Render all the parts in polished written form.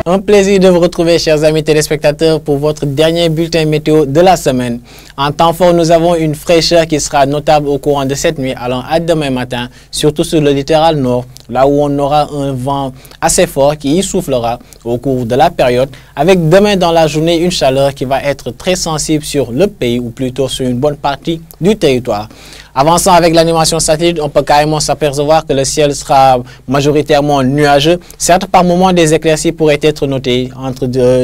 Un plaisir de vous retrouver, chers amis téléspectateurs, pour votre dernier bulletin météo de la semaine. En temps fort, nous avons une fraîcheur qui sera notable au courant de cette nuit, allant à demain matin, surtout sur le littoral nord, là où on aura un vent assez fort qui y soufflera au cours de la période, avec demain dans la journée une chaleur qui va être très sensible sur le pays, ou plutôt sur une bonne partie du territoire. Avançant avec l'animation satellite, on peut carrément s'apercevoir que le ciel sera majoritairement nuageux. Certes, par moments, des éclaircies pourraient être notées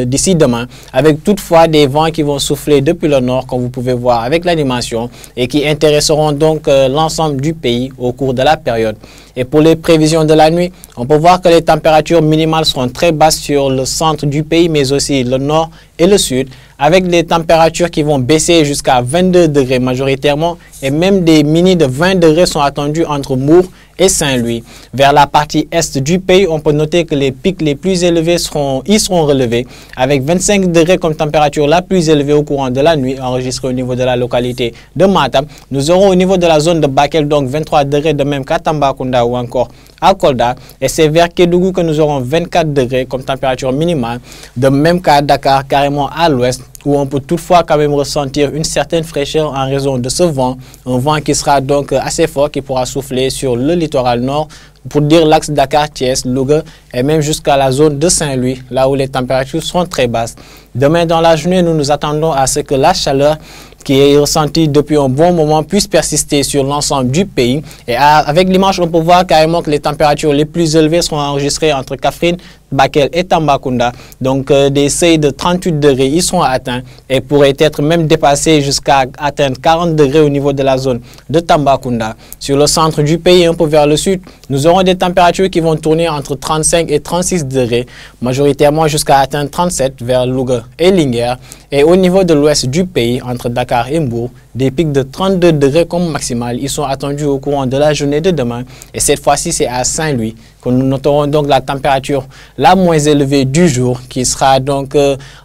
d'ici demain, avec toutefois des vents qui vont souffler depuis le nord, comme vous pouvez voir avec l'animation, et qui intéresseront donc l'ensemble du pays au cours de la période. Et pour les prévisions de la nuit, on peut voir que les températures minimales seront très basses sur le centre du pays, mais aussi le nord et le sud, avec des températures qui vont baisser jusqu'à 22 degrés majoritairement, et même des mini de 20 degrés sont attendus entre Mour et Saint-Louis. Vers la partie est du pays, on peut noter que les pics les plus élevés seront relevés, avec 25 degrés comme température la plus élevée au courant de la nuit, enregistrée au niveau de la localité de Matam. Nous aurons au niveau de la zone de Bakel donc 23 degrés, de même qu'à Tambacounda ou encore à Kolda, et c'est vers Kédougou que nous aurons 24 degrés comme température minimale, de même qu'à Dakar, carrément à l'ouest, où on peut toutefois quand même ressentir une certaine fraîcheur en raison de ce vent, un vent qui sera donc assez fort, qui pourra souffler sur le littoral nord, pour dire l'axe Dakar-Thiès, Louga, et même jusqu'à la zone de Saint-Louis, là où les températures seront très basses. Demain dans la journée, nous nous attendons à ce que la chaleur qui est ressentie depuis un bon moment puisse persister sur l'ensemble du pays. Et avec l'image, on peut voir carrément que les températures les plus élevées seront enregistrées entre Kaffrine, Bakel et Tambacounda. Donc des seuils de 38 degrés y seront atteints et pourraient être même dépassés jusqu'à atteindre 40 degrés au niveau de la zone de Tambacounda. Sur le centre du pays, un peu vers le sud, nous aurons des températures qui vont tourner entre 35 et 36 degrés, majoritairement jusqu'à atteindre 37 vers Louga et Linguère. Et au niveau de l'ouest du pays, entre Dakar et Mbour, des pics de 32 degrés comme maximal, ils sont attendus au courant de la journée de demain. Et cette fois-ci, c'est à Saint-Louis que nous noterons donc la température la moins élevée du jour, qui sera donc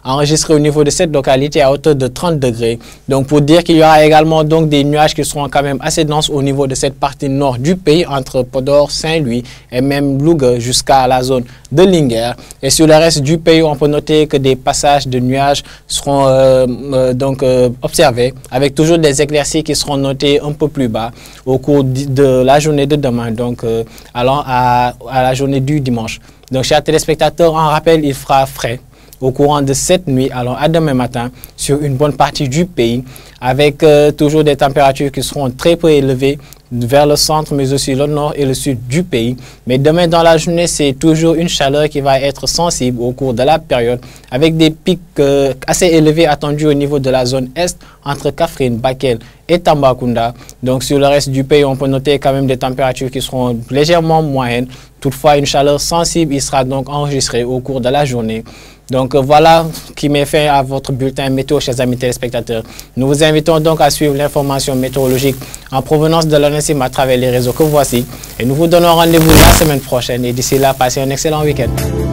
enregistrée au niveau de cette localité à hauteur de 30 degrés. Donc pour dire qu'il y aura également donc des nuages qui seront quand même assez denses au niveau de cette partie nord du pays, entre Podor, Saint-Louis et même Louga jusqu'à la zone de Linguère. Et sur le reste du pays, on peut noter que des passages de nuages seront observés, avec toujours des éclaircies qui seront notées un peu plus bas au cours de la journée de demain, donc allant à la journée du dimanche. Donc, chers téléspectateurs, en rappel, il fera frais au courant de cette nuit, allant à demain matin, sur une bonne partie du pays, avec toujours des températures qui seront très peu élevées vers le centre, mais aussi le nord et le sud du pays. Mais demain dans la journée, c'est toujours une chaleur qui va être sensible au cours de la période, avec des pics assez élevés attendus au niveau de la zone est, entre Kaffrine, Bakel et Tambacounda. Donc sur le reste du pays, on peut noter quand même des températures qui seront légèrement moyennes. Toutefois, une chaleur sensible, il sera donc enregistrée au cours de la journée. Donc voilà qui met fin à votre bulletin météo, chers amis téléspectateurs. Nous vous invitons donc à suivre l'information météorologique en provenance de l'ONACIM à travers les réseaux que voici. Et nous vous donnons rendez-vous la semaine prochaine. Et d'ici là, passez un excellent week-end.